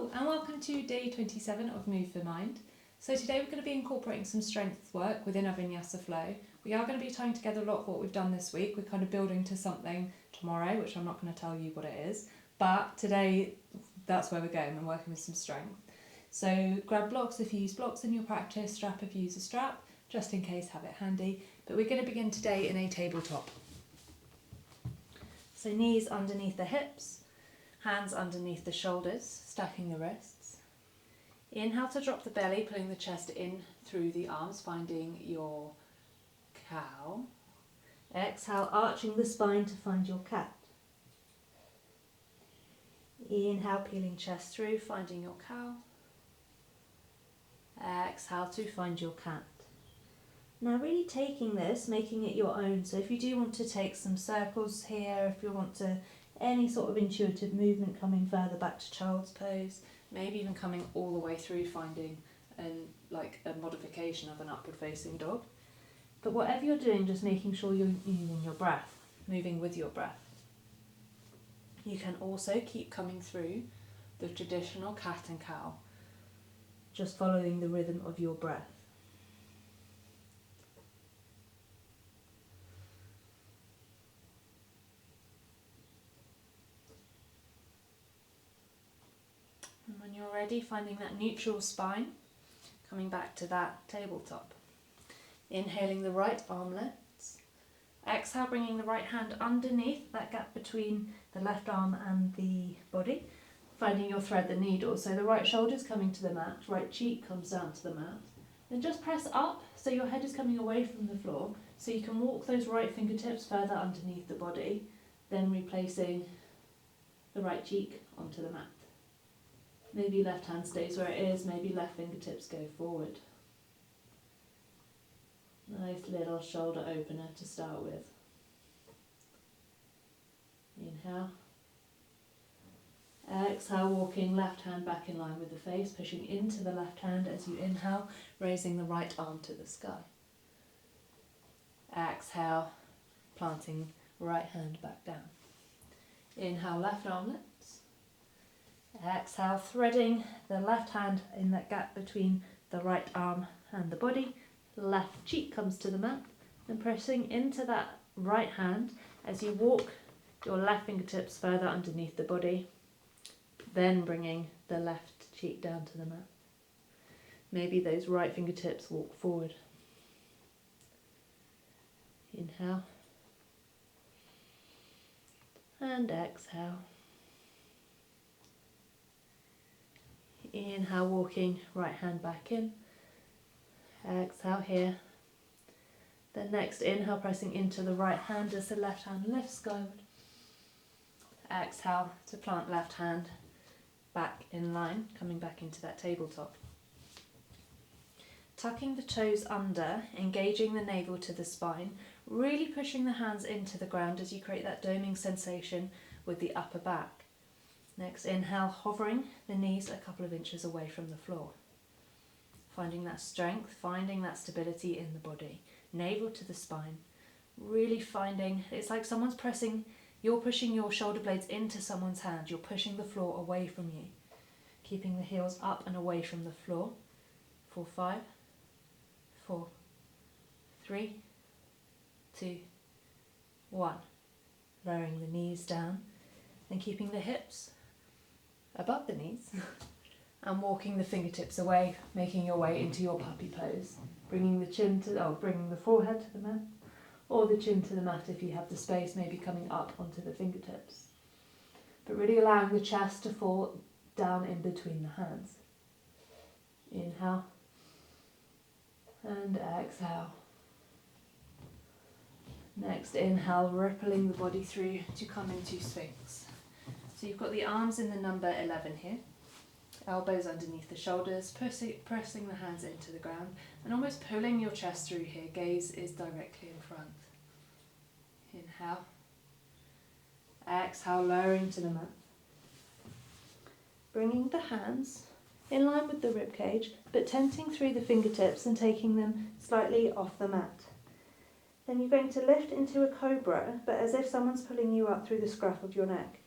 all, and welcome to day 27 of Move for Mind. So today we're going to be incorporating some strength work within our Vinyasa flow. We are going to be tying together a lot of what we've done this week. We're kind of building to something tomorrow, which I'm not going to tell you what it is, but today that's where we're going and working with some strength. So grab blocks if you use blocks in your practice, strap if you use a strap, just in case, have it handy. But we're going to begin today in a tabletop. So knees underneath the hips, hands underneath the shoulders, stacking the wrists. Inhale to drop the belly, pulling the chest in through the arms, finding your cow. Exhale, arching the spine to find your cat. Inhale, peeling chest through, finding your cow. Exhale to find your cat. Now really taking this, making it your own. So if you do want to take some circles here, if you want to any sort of intuitive movement coming further back to child's pose, maybe even coming all the way through, finding like a modification of an upward facing dog. But whatever you're doing, just making sure you're using your breath, moving with your breath. You can also keep coming through the traditional cat and cow, just following the rhythm of your breath. And when you're ready, finding that neutral spine, coming back to that tabletop. Inhaling the right armlets. Exhale, bringing the right hand underneath that gap between the left arm and the body. Finding your thread, the needle. So the right shoulder's coming to the mat, right cheek comes down to the mat. Then just press up so your head is coming away from the floor, so you can walk those right fingertips further underneath the body, then replacing the right cheek onto the mat. Maybe left hand stays where it is, maybe left fingertips go forward. Nice little shoulder opener to start with. Inhale. Exhale, walking left hand back in line with the face, pushing into the left hand as you inhale, raising the right arm to the sky. Exhale, planting right hand back down. Inhale, left armlets. Exhale, threading the left hand in that gap between the right arm and the body. Left cheek comes to the mat, and pressing into that right hand as you walk your left fingertips further underneath the body, then bringing the left cheek down to the mat. Maybe those right fingertips walk forward. Inhale and exhale. Inhale, walking right hand back in. Exhale here. Then next inhale, pressing into the right hand as the left hand lifts skyward. Exhale to plant left hand back in line, coming back into that tabletop. Tucking the toes under, engaging the navel to the spine, really pushing the hands into the ground as you create that doming sensation with the upper back. Next inhale, hovering the knees a couple of inches away from the floor. Finding that strength, finding that stability in the body. Navel to the spine. Really finding, it's like someone's pressing, you're pushing your shoulder blades into someone's hand. You're pushing the floor away from you. Keeping the heels up and away from the floor. For 5, 4, 3, 2, 1. Lowering the knees down and keeping the hips above the knees. And walking the fingertips away, making your way into your puppy pose. Bringing the forehead to the mat, or the chin to the mat if you have the space, maybe coming up onto the fingertips. But really allowing the chest to fall down in between the hands. Inhale and exhale. Next inhale, rippling the body through to come into Sphinx. So you've got the arms in the number 11 here. Elbows underneath the shoulders, pressing the hands into the ground and almost pulling your chest through here. Gaze is directly in front. Inhale. Exhale, lowering to the mat. Bringing the hands in line with the rib cage, but tenting through the fingertips and taking them slightly off the mat. Then you're going to lift into a cobra, but as if someone's pulling you up through the scruff of your neck.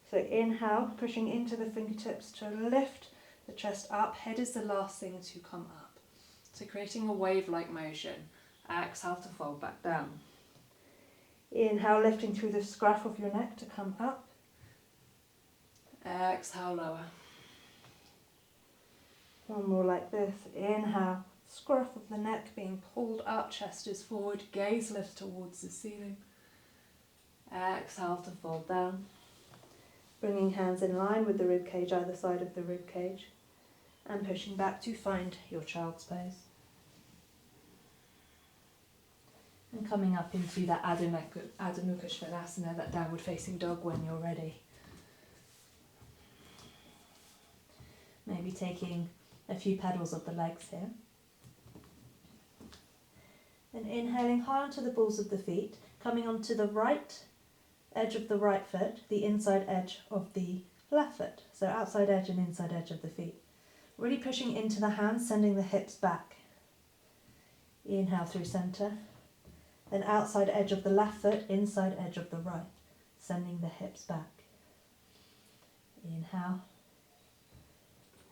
So inhale, pushing into the fingertips to lift the chest up, head is the last thing to come up. So creating a wave-like motion. Exhale to fold back down. Inhale, lifting through the scruff of your neck to come up. Exhale, lower. One more like this. Inhale, scruff of the neck being pulled up, chest is forward, gaze lifts towards the ceiling. Exhale to fold down. Bringing hands in line with the rib cage, either side of the rib cage, and pushing back to find your child's pose. And coming up into that Adho Mukha Svanasana, that downward facing dog when you're ready. Maybe taking a few pedals of the legs here. Then inhaling high onto the balls of the feet, coming onto the right edge of the right foot, the inside edge of the left foot. So outside edge and inside edge of the feet. Really pushing into the hands, sending the hips back. Inhale through centre. Then outside edge of the left foot, inside edge of the right, sending the hips back. Inhale.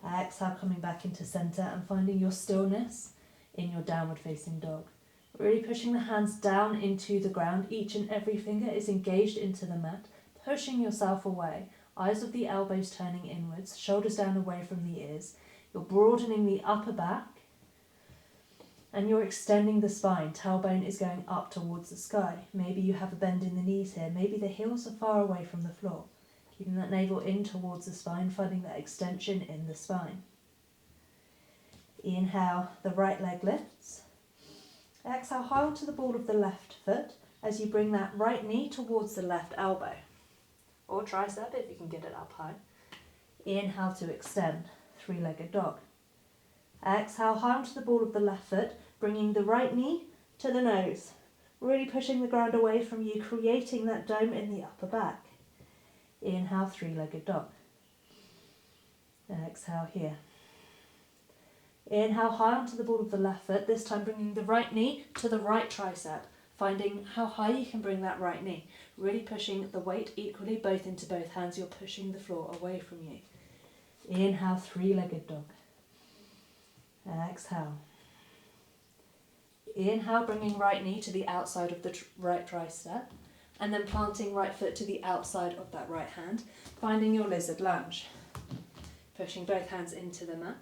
Exhale, coming back into centre and finding your stillness in your downward facing dog. Really pushing the hands down into the ground. Each and every finger is engaged into the mat, pushing yourself away. Eyes of the elbows turning inwards, shoulders down away from the ears. You're broadening the upper back and you're extending the spine. Tailbone is going up towards the sky. Maybe you have a bend in the knees here. Maybe the heels are far away from the floor. Keeping that navel in towards the spine, finding that extension in the spine. Inhale, the right leg lifts. Exhale, high onto the ball of the left foot as you bring that right knee towards the left elbow. Or tricep if you can get it up high. Inhale to extend, three-legged dog. Exhale, high onto the ball of the left foot, bringing the right knee to the nose. Really pushing the ground away from you, creating that dome in the upper back. Inhale, three-legged dog. Exhale here. Inhale, high onto the ball of the left foot, this time bringing the right knee to the right tricep, finding how high you can bring that right knee. Really pushing the weight equally, both into both hands. You're pushing the floor away from you. Inhale, three-legged dog. Exhale. Inhale, bringing right knee to the outside of the right tricep, and then planting right foot to the outside of that right hand, finding your lizard lunge. Pushing both hands into the mat,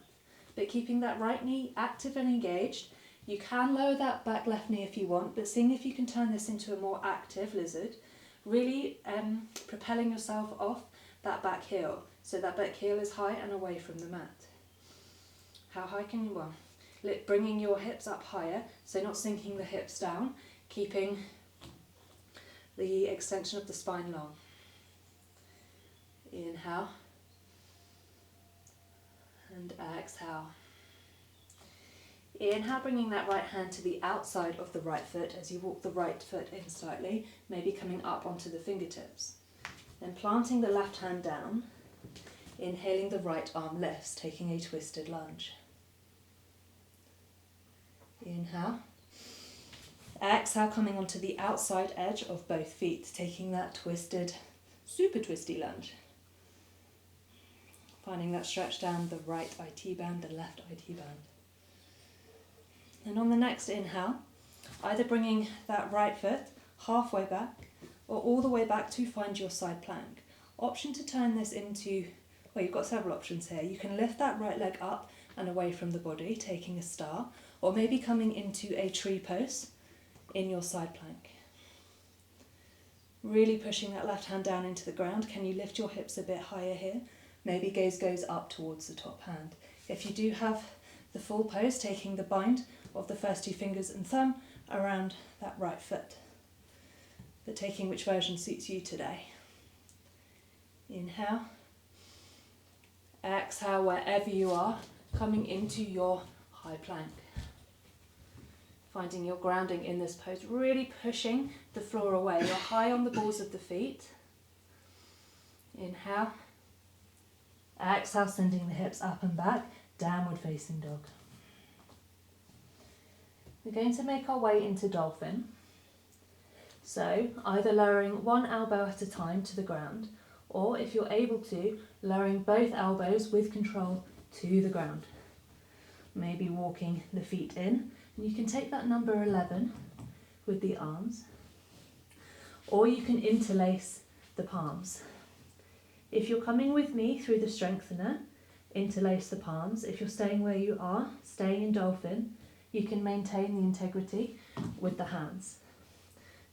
but keeping that right knee active and engaged. You can lower that back left knee if you want, but seeing if you can turn this into a more active lizard, really propelling yourself off that back heel, so that back heel is high and away from the mat. How high can you, bringing your hips up higher, so not sinking the hips down, keeping the extension of the spine long. Inhale. And exhale. Inhale, bringing that right hand to the outside of the right foot as you walk the right foot in slightly, maybe coming up onto the fingertips. Then planting the left hand down, inhaling the right arm lifts, taking a twisted lunge. Inhale. Exhale, coming onto the outside edge of both feet, taking that twisted, super twisty lunge. Finding that stretch down the right IT band, the left IT band. And on the next inhale, either bringing that right foot halfway back or all the way back to find your side plank. Option to turn this into, well, you've got several options here. You can lift that right leg up and away from the body, taking a star, or maybe coming into a tree pose in your side plank. Really pushing that left hand down into the ground. Can you lift your hips a bit higher here? Maybe gaze goes up towards the top hand. If you do have the full pose, taking the bind of the first two fingers and thumb around that right foot, but taking which version suits you today. Inhale. Exhale, wherever you are, coming into your high plank. Finding your grounding in this pose, really pushing the floor away. You're high on the balls of the feet. Inhale. Exhale, sending the hips up and back, downward facing dog. We're going to make our way into dolphin. So either lowering one elbow at a time to the ground, or if you're able to, lowering both elbows with control to the ground. Maybe walking the feet in. And you can take that number 11 with the arms, or you can interlace the palms. If you're coming with me through the strengthener, interlace the palms. If you're staying where you are, staying in dolphin, you can maintain the integrity with the hands.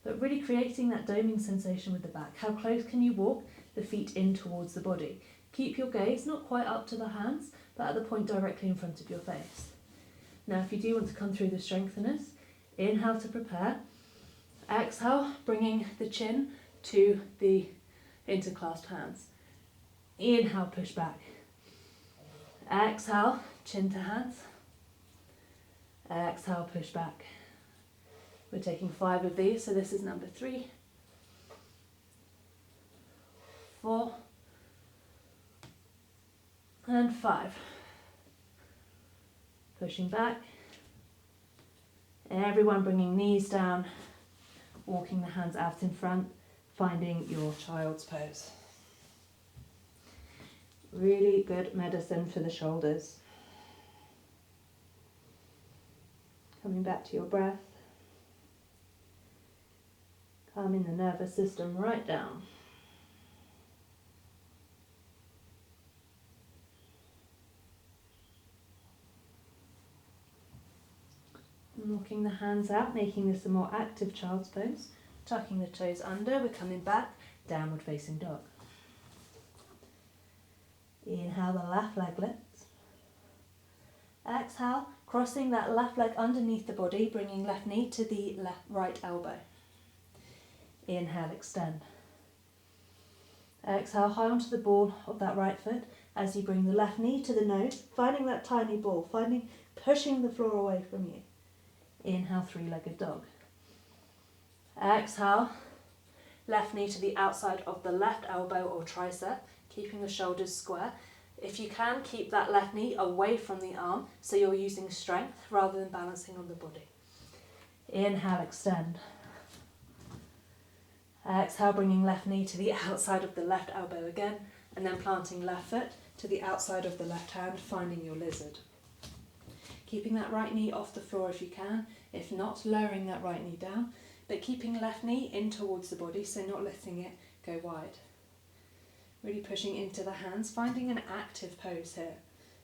But really creating that doming sensation with the back. How close can you walk the feet in towards the body? Keep your gaze not quite up to the hands, but at the point directly in front of your face. Now, if you do want to come through the strengtheners, inhale to prepare. Exhale, bringing the chin to the interclasped hands. Inhale, push back. Exhale, chin to hands. Exhale, push back. We're taking 5 of these, so this is number 3, 4, and 5. Pushing back. Everyone bringing knees down, walking the hands out in front, finding your child's pose. Really good medicine for the shoulders. Coming back to your breath. Calming the nervous system right down. And walking the hands out, making this a more active child's pose. Tucking the toes under, we're coming back, downward facing dog. Inhale, the left leg lifts. Exhale, crossing that left leg underneath the body, bringing left knee to the right elbow. Inhale, extend. Exhale, high onto the ball of that right foot as you bring the left knee to the nose, finding that tiny ball, pushing the floor away from you. Inhale, three-legged dog. Exhale, left knee to the outside of the left elbow or tricep, keeping the shoulders square. If you can, keep that left knee away from the arm so you're using strength rather than balancing on the body. Inhale, extend. Exhale, bringing left knee to the outside of the left elbow again, and then planting left foot to the outside of the left hand, finding your lizard. Keeping that right knee off the floor if you can, if not, lowering that right knee down, but keeping left knee in towards the body, so not letting it go wide. Really pushing into the hands, finding an active pose here.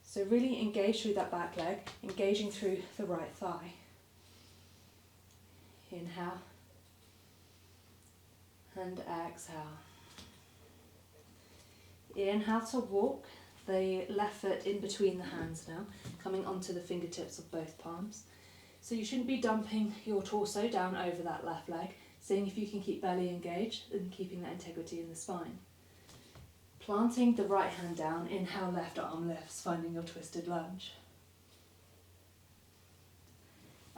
So really engage through that back leg, engaging through the right thigh. Inhale. And exhale. Inhale to walk the left foot in between the hands now, coming onto the fingertips of both palms. So you shouldn't be dumping your torso down over that left leg, seeing if you can keep belly engaged and keeping that integrity in the spine. Planting the right hand down, inhale, left arm lifts, finding your twisted lunge.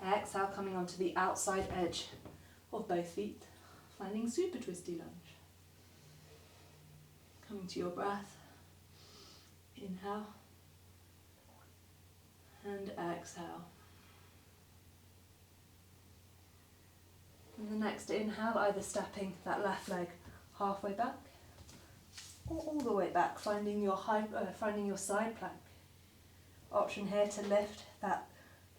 Exhale, coming onto the outside edge of both feet, finding super twisty lunge. Coming to your breath, inhale, and exhale. And the next inhale, either stepping that left leg halfway back, or all the way back, finding your side plank. Option here to lift that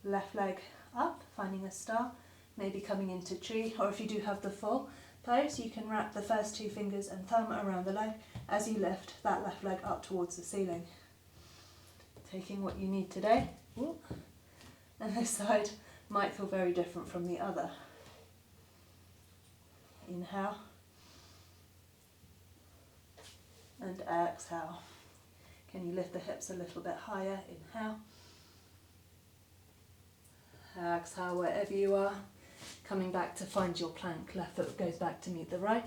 left leg up, finding a star, maybe coming into tree, or if you do have the full pose, you can wrap the first 2 fingers and thumb around the leg as you lift that left leg up towards the ceiling. Taking what you need today. Ooh. And this side might feel very different from the other. Inhale. And exhale. Can you lift the hips a little bit higher? Inhale. Exhale wherever you are. Coming back to find your plank. Left foot goes back to meet the right.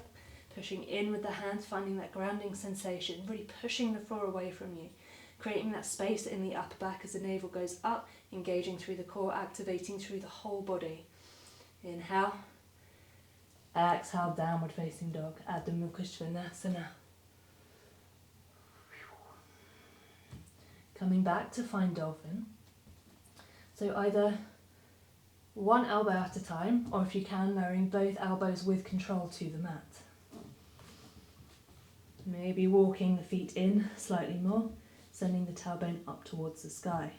Pushing in with the hands, finding that grounding sensation. Really pushing the floor away from you. Creating that space in the upper back as the navel goes up. Engaging through the core, activating through the whole body. Inhale. Exhale, downward facing dog. Adho Mukha Svanasana. Coming back to find dolphin. So either one elbow at a time, or if you can, lowering both elbows with control to the mat. Maybe walking the feet in slightly more, sending the tailbone up towards the sky.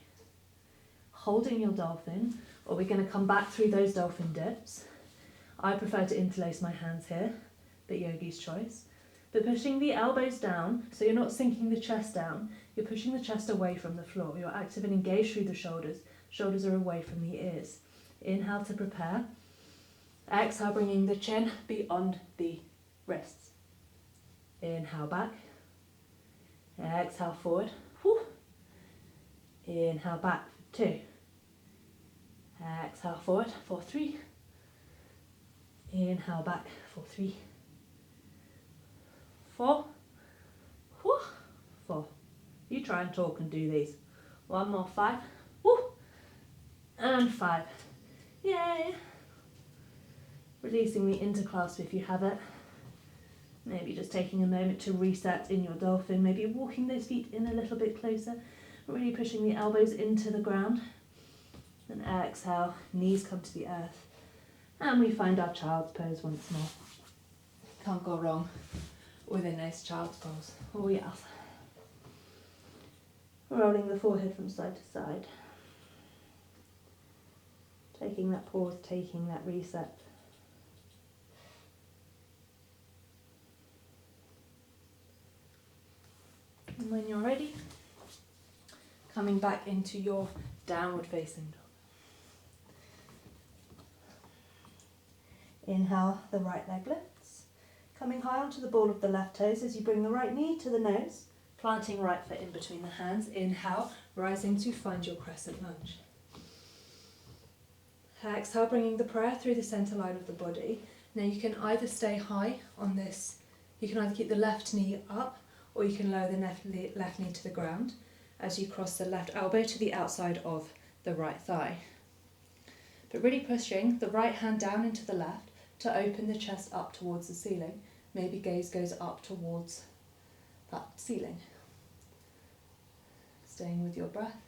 Holding your dolphin, or we're going to come back through those dolphin dips. I prefer to interlace my hands here, but yogi's choice. But pushing the elbows down, so you're not sinking the chest down, you're pushing the chest away from the floor. You're active and engaged through the shoulders. Shoulders are away from the ears. Inhale to prepare. Exhale, bringing the chin beyond the wrists. Inhale back. Exhale forward. Whew. Inhale back for 2. Exhale forward for 3. Inhale back for 3. 4. Whew. 4. You try and talk and do these. 1 more. 5. Woo. And 5. Yay. Releasing the interclasp if you have it. Maybe just taking a moment to reset in your dolphin. Maybe walking those feet in a little bit closer. Really pushing the elbows into the ground. And exhale, knees come to the earth. And we find our child's pose once more. Can't go wrong with a nice child's pose. Oh yes. Rolling the forehead from side to side. Taking that pause, taking that reset. And when you're ready, coming back into your downward facing dog. Inhale, the right leg lifts. Coming high onto the ball of the left toes as you bring the right knee to the nose, planting right foot in between the hands. Inhale, rising to find your crescent lunge. Exhale, bringing the prayer through the center line of the body. Now you can either stay high on this, you can either keep the left knee up, or you can lower the left knee to the ground as you cross the left elbow to the outside of the right thigh. But really pushing the right hand down into the left to open the chest up towards the ceiling. Maybe gaze goes up towards that ceiling. Staying with your breath,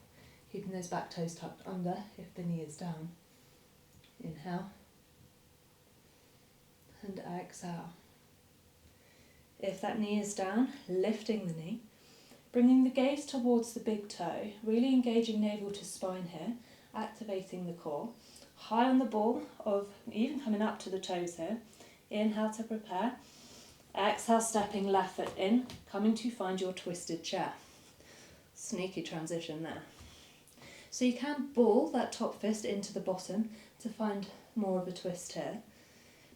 keeping those back toes tucked under if the knee is down. Inhale and exhale. If that knee is down, lifting the knee, bringing the gaze towards the big toe, really engaging navel to spine here, activating the core. High on the ball of even coming up to the toes here. Inhale to prepare. Exhale, stepping left foot in, coming to find your twisted chair. Sneaky transition there. So you can ball that top fist into the bottom to find more of a twist here.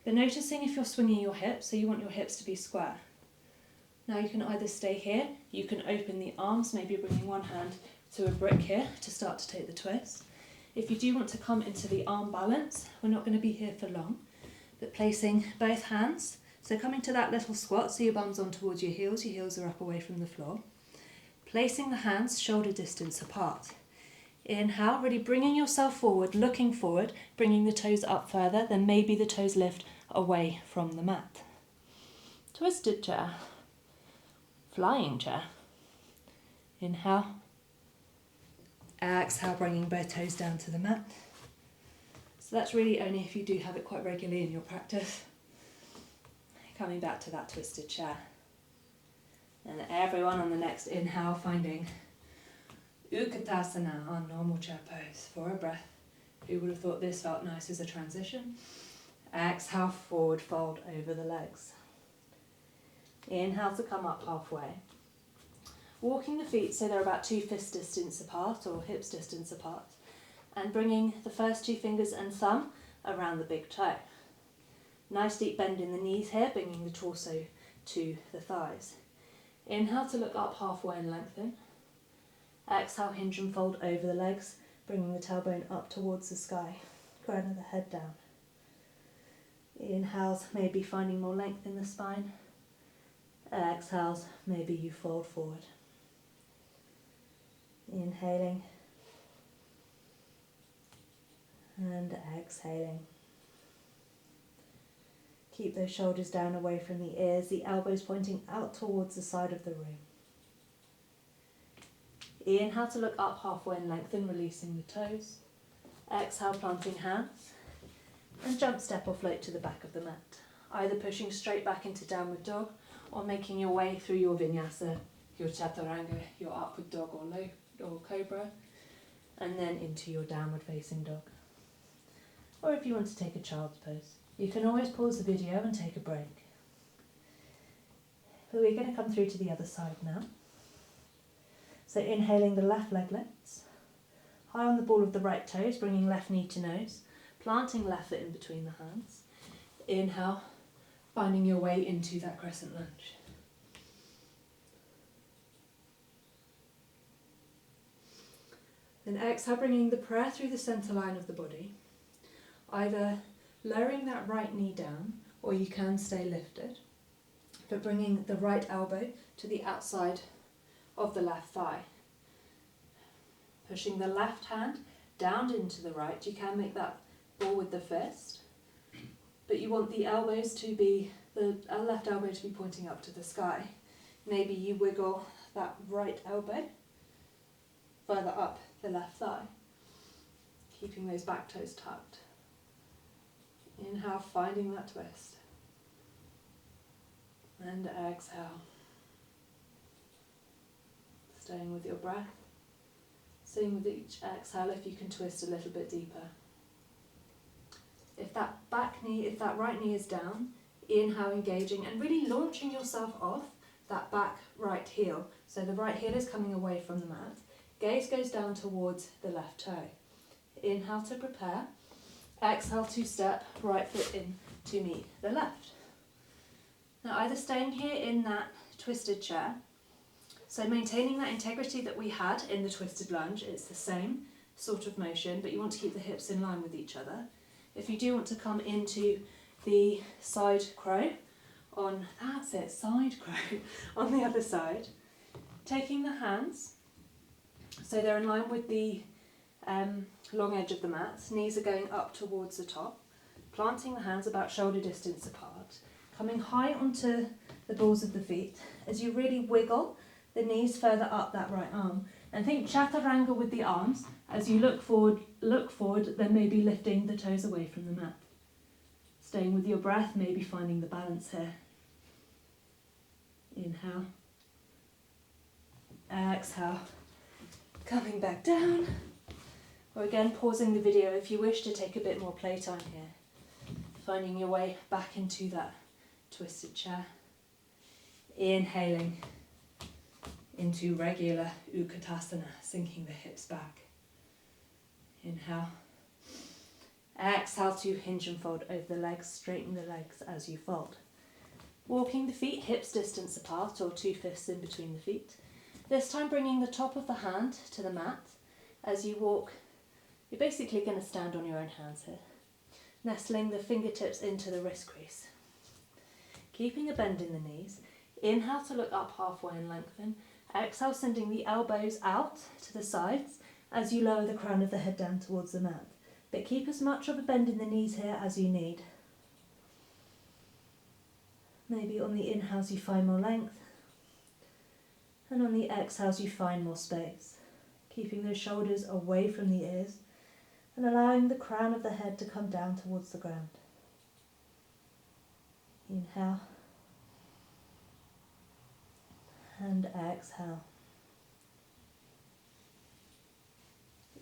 But noticing if you're swinging your hips, so you want your hips to be square. Now you can either stay here, you can open the arms, maybe bringing one hand to a brick here to start to take the twist. If you do want to come into the arm balance, we're not going to be here for long, but placing both hands, so coming to that little squat, so your bum's on towards your heels are up away from the floor. Placing the hands shoulder distance apart. Inhale, really bringing yourself forward, looking forward, bringing the toes up further, then maybe the toes lift away from the mat. Twisted chair. Flying chair. Inhale. Exhale, bringing both toes down to the mat. So that's really only if you do have it quite regularly in your practice. Coming back to that twisted chair. And everyone on the next inhale finding Utkatasana, our normal chair pose for a breath. Who would have thought this felt nice as a transition? Exhale, forward fold over the legs. Inhale to come up halfway. Walking the feet so they're about 2 fist distance apart or hips distance apart. And bringing the first 2 fingers and thumb around the big toe. Nice deep bend in the knees here, bringing the torso to the thighs. Inhale to look up halfway and lengthen. Exhale, hinge and fold over the legs, bringing the tailbone up towards the sky. Crown of the head down. Inhales, maybe finding more length in the spine. Exhales, maybe you fold forward. Inhaling. And exhaling. Keep those shoulders down away from the ears, the elbows pointing out towards the side of the room. Inhale to look up halfway and lengthen, releasing the toes. Exhale, planting hands. And jump, step or float to the back of the mat. Either pushing straight back into downward dog or making your way through your vinyasa your chaturanga, your upward dog or low or cobra, and then into your downward facing dog. Or if you want to take a child's pose, you can always pause the video and take a break. But we're going to come through to the other side now. So inhaling, the left leg lifts, high on the ball of the right toes, bringing left knee to nose, planting left foot in between the hands. Inhale, finding your way into that crescent lunge. Then exhale, bringing the prayer through the centre line of the body, either lowering that right knee down, or you can stay lifted, but bringing the right elbow to the outside of the left thigh. Pushing the left hand down into the right. You can make that ball with the fist, but you want the elbows to be, the left elbow to be pointing up to the sky. Maybe you wiggle that right elbow further up the left thigh, keeping those back toes tucked. Inhale, finding that twist. And exhale. Staying with your breath. Seeing with each exhale if you can twist a little bit deeper. If that right knee is down, inhale, engaging and really launching yourself off that back right heel. So the right heel is coming away from the mat. Gaze goes down towards the left toe. Inhale to prepare. Exhale to step right foot in to meet the left. Now either staying here in that twisted chair, so maintaining that integrity that we had in the twisted lunge, it's the same sort of motion, but you want to keep the hips in line with each other. If you do want to come into the side crow, side crow, on the other side, taking the hands, so they're in line with the long edge of the mat, knees are going up towards the top, planting the hands about shoulder distance apart, coming high onto the balls of the feet as you really wiggle the knees further up that right arm. And think chaturanga with the arms. As you look forward, then maybe lifting the toes away from the mat. Staying with your breath, maybe finding the balance here. Inhale. Exhale. Coming back down. Or again, pausing the video if you wish to take a bit more playtime here. Finding your way back into that twisted chair. Inhaling into regular Utkatasana, sinking the hips back. Inhale. Exhale to hinge and fold over the legs, straighten the legs as you fold. Walking the feet hips distance apart or 2/5 in between the feet. This time bringing the top of the hand to the mat. As you walk, you're basically going to stand on your own hands here. Nestling the fingertips into the wrist crease. Keeping a bend in the knees. Inhale to look up halfway and lengthen. Exhale, sending the elbows out to the sides as you lower the crown of the head down towards the mat. But keep as much of a bend in the knees here as you need. Maybe on the inhales you find more length, and on the exhales you find more space. Keeping those shoulders away from the ears and allowing the crown of the head to come down towards the ground. Inhale. And exhale.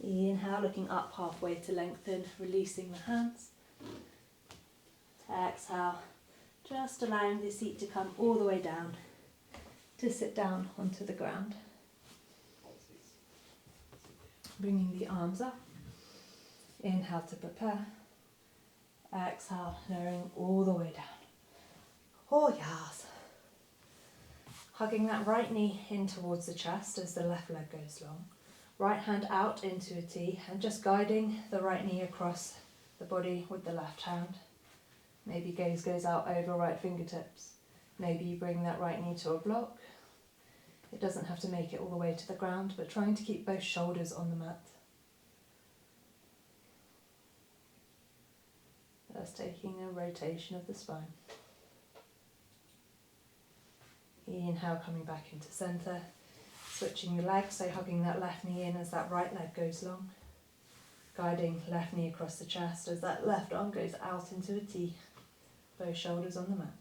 Inhale, looking up halfway to lengthen, releasing the hands. Exhale, just allowing the seat to come all the way down to sit down onto the ground. Bringing the arms up. Inhale to prepare. Exhale, lowering all the way down. Oh yes. Hugging that right knee in towards the chest as the left leg goes long. Right hand out into a T and just guiding the right knee across the body with the left hand. Maybe gaze goes out over right fingertips. Maybe you bring that right knee to a block. It doesn't have to make it all the way to the ground, but trying to keep both shoulders on the mat. Just taking a rotation of the spine. Inhale, coming back into centre. Switching your legs, so hugging that left knee in as that right leg goes long. Guiding left knee across the chest as that left arm goes out into a T. Both shoulders on the mat.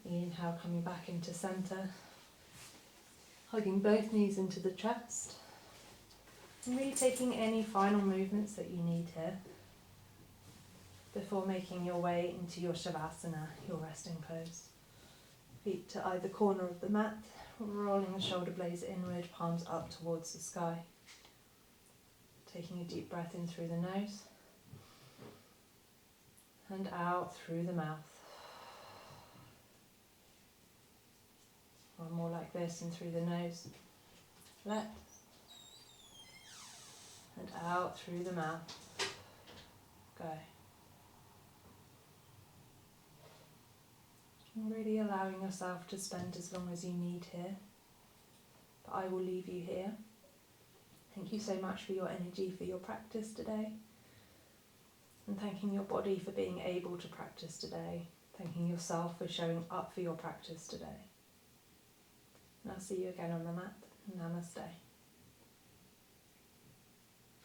Inhale, coming back into centre, hugging both knees into the chest, and really taking any final movements that you need here before making your way into your Shavasana, your resting pose. Feet to either corner of the mat, rolling the shoulder blades inward, palms up towards the sky. Taking a deep breath in through the nose and out through the mouth. One more like this, in through the nose, let, and out through the mouth, go. And really allowing yourself to spend as long as you need here, but I will leave you here. Thank you so much for your energy, for your practice today, and thanking your body for being able to practice today, thanking yourself for showing up for your practice today. And I'll see you again on the mat. Namaste.